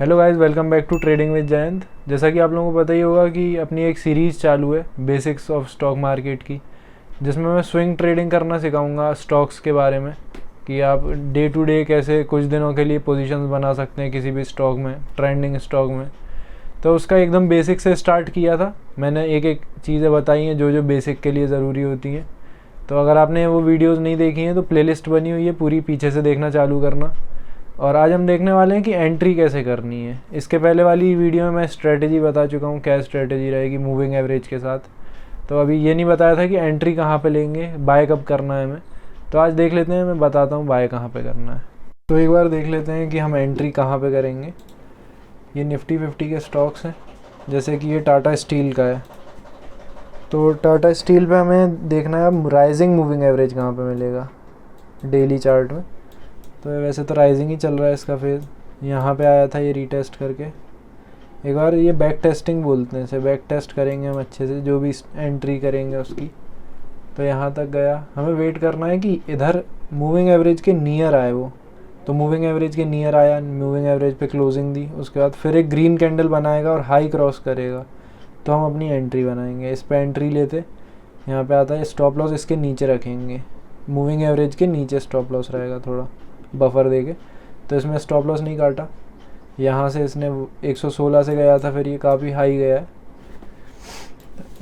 Hello guys, welcome back to trading with Jayant. जैसा कि आप लोगों को पता ही होगा कि अपनी एक सीरीज़ चालू है बेसिक्स ऑफ स्टॉक मार्केट की, जिसमें मैं स्विंग ट्रेडिंग करना सिखाऊंगा स्टॉक्स के बारे में कि आप डे टू डे कैसे कुछ दिनों के लिए पोजीशंस बना सकते हैं किसी भी स्टॉक में, ट्रेंडिंग स्टॉक में। तो उसका एकदम बेसिक से स्टार्ट किया था मैंने, एक एक चीज़ें बताई हैं जो जो बेसिक के लिए ज़रूरी होती हैं। तो अगर आपने वो वीडियोस नहीं देखी हैं तो प्लेलिस्ट बनी हुई है, पूरी पीछे से देखना चालू करना। और आज हम देखने वाले हैं कि एंट्री कैसे करनी है। इसके पहले वाली वीडियो में मैं स्ट्रेटजी बता चुका हूँ, क्या स्ट्रेटजी रहेगी मूविंग एवरेज के साथ। तो अभी ये नहीं बताया था कि एंट्री कहाँ पे लेंगे, बाय कब करना है हमें। तो आज देख लेते हैं, मैं बताता हूँ बाय कहाँ पे करना है। तो एक बार देख लेते हैं कि हम एंट्री कहाँ पे करेंगे। ये निफ्टी 50 के स्टॉक्स हैं, जैसे कि ये टाटा स्टील का है। तो टाटा स्टील पे हमें देखना है अब राइजिंग मूविंग एवरेज कहाँ पे मिलेगा डेली चार्ट में। तो वैसे तो राइजिंग ही चल रहा है इसका फेज, यहाँ पे आया था ये रीटेस्ट करके। एक बार ये बैक टेस्टिंग बोलते हैं इसे, बैक टेस्ट करेंगे हम अच्छे से जो भी एंट्री करेंगे उसकी। तो यहाँ तक गया, हमें वेट करना है कि इधर मूविंग एवरेज के नियर आए वो। तो मूविंग एवरेज के नियर आया, मूविंग एवरेज पे क्लोजिंग दी, उसके बाद फिर एक ग्रीन कैंडल बनाएगा और हाई क्रॉस करेगा, तो हम अपनी एंट्री बनाएंगे। इस पर एंट्री लेते, यहाँ पे आता है स्टॉप लॉस इसके नीचे रखेंगे, मूविंग एवरेज के नीचे स्टॉप लॉस रहेगा, थोड़ा बफर देके। तो इसमें स्टॉप लॉस नहीं काटा, यहाँ से इसने 116 से गया था, फिर ये काफ़ी हाई गया है।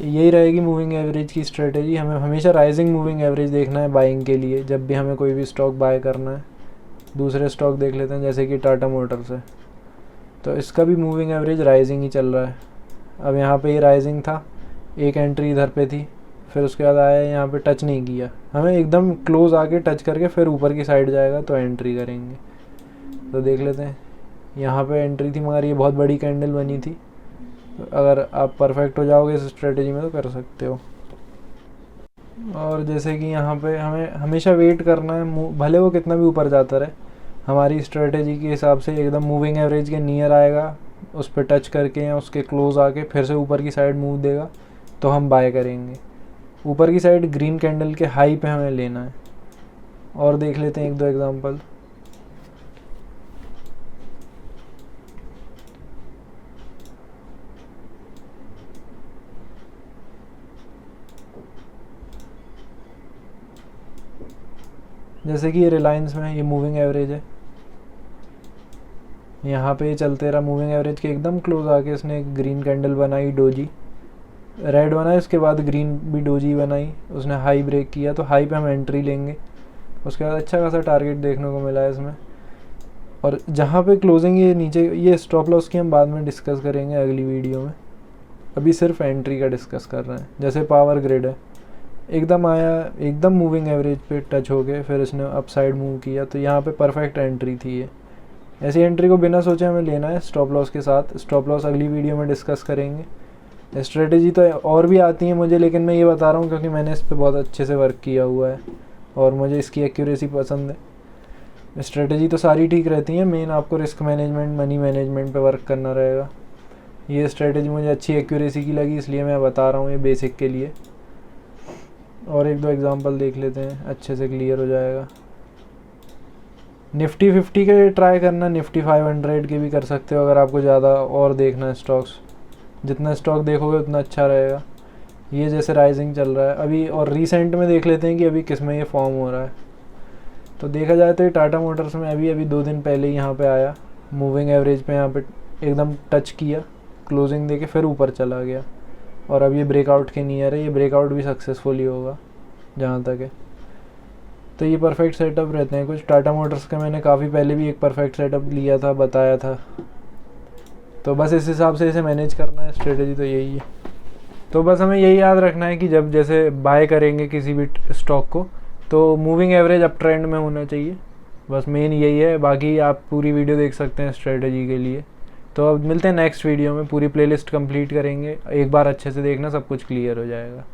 यही रहेगी मूविंग एवरेज की स्ट्रेटेजी। हमें हमेशा राइजिंग मूविंग एवरेज देखना है बाइंग के लिए, जब भी हमें कोई भी स्टॉक बाय करना है। दूसरे स्टॉक देख लेते हैं, जैसे कि टाटा मोटर्स है, तो इसका भी मूविंग एवरेज राइजिंग ही चल रहा है। अब यहाँ पे ये राइजिंग था, एक एंट्री इधर पे थी, फिर उसके बाद आया यहाँ पे टच नहीं किया, हमें एकदम क्लोज आके टच करके फिर ऊपर की साइड जाएगा तो एंट्री करेंगे। तो देख लेते हैं, यहाँ पे एंट्री थी मगर ये बहुत बड़ी कैंडल बनी थी। तो अगर आप परफेक्ट हो जाओगे इस स्ट्रेटजी में तो कर सकते हो। और जैसे कि यहाँ पे हमें हमेशा वेट करना है, भले वो कितना भी ऊपर जाता रहे, हमारी स्ट्रेटजी के हिसाब से एकदम मूविंग एवरेज के नियर आएगा, उस पर टच करके या उसके क्लोज आके फिर से ऊपर की साइड मूव देगा तो हम बाय करेंगे। ऊपर की साइड ग्रीन कैंडल के हाई पे हमें लेना है। और देख लेते हैं एक दो एग्जांपल। जैसे कि ये रिलायंस में ये मूविंग एवरेज है, यहाँ पे चलते रहा मूविंग एवरेज के एकदम क्लोज आके इसने एक ग्रीन कैंडल बनाई, डोजी रेड बनाई, उसके बाद ग्रीन भी डोजी बनाई, उसने हाई ब्रेक किया, तो हाई पे हम एंट्री लेंगे। उसके बाद अच्छा खासा टारगेट देखने को मिला है इसमें। और जहाँ पे क्लोजिंग ये नीचे, ये स्टॉप लॉस की हम बाद में डिस्कस करेंगे अगली वीडियो में, अभी सिर्फ एंट्री का डिस्कस कर रहे हैं। जैसे पावर ग्रिड है, एकदम आया, एकदम मूविंग एवरेज पे टच हो गए, फिर इसने अप साइड मूव किया, तो यहाँ पे परफेक्ट एंट्री थी ये। ऐसी एंट्री को बिना सोचे हमें लेना है स्टॉप लॉस के साथ। स्टॉप लॉस अगली वीडियो में डिस्कस करेंगे। स्ट्रेटेजी तो और भी आती है मुझे, लेकिन मैं ये बता रहा हूँ क्योंकि मैंने इस पर बहुत अच्छे से वर्क किया हुआ है और मुझे इसकी एक्यूरेसी पसंद है। स्ट्रेटेजी तो सारी ठीक रहती है, मेन आपको रिस्क मैनेजमेंट, मनी मैनेजमेंट पे वर्क करना रहेगा। ये स्ट्रेटेजी मुझे अच्छी एक्यूरेसी की लगी, इसलिए मैं बता रहा हूँ ये बेसिक के लिए। और एक दो एग्जांपल देख लेते हैं, अच्छे से क्लियर हो जाएगा। निफ्टी 50 के ट्राई करना, निफ्टी 500 के भी कर सकते हो अगर आपको ज़्यादा और देखना है स्टॉक्स। जितना स्टॉक देखोगे उतना अच्छा रहेगा। ये जैसे राइजिंग चल रहा है अभी, और रिसेंट में देख लेते हैं कि अभी किस में ये फॉर्म हो रहा है। तो देखा जाए तो ये टाटा मोटर्स में अभी 2 दिन पहले यहाँ पे आया, मूविंग एवरेज पे यहाँ पे एकदम टच किया, क्लोजिंग देके फिर ऊपर चला गया, और अब ये ब्रेकआउट के नियर है। ये ब्रेकआउट भी सक्सेसफुल ही होगा जहाँ तक है। तो ये परफेक्ट सेटअप रहते हैं कुछ। टाटा मोटर्स का मैंने काफ़ी पहले भी एक परफेक्ट सेटअप लिया था, बताया था। तो बस इस हिसाब से इसे मैनेज करना है, स्ट्रेटजी तो यही है। तो बस हमें यही याद रखना है कि जब जैसे बाय करेंगे किसी भी स्टॉक को, तो मूविंग एवरेज अप ट्रेंड में होना चाहिए, बस मेन यही है। बाकी आप पूरी वीडियो देख सकते हैं स्ट्रेटजी के लिए। तो अब मिलते हैं नेक्स्ट वीडियो में, पूरी प्लेलिस्ट कंप्लीट करेंगे, एक बार अच्छे से देखना, सब कुछ क्लियर हो जाएगा।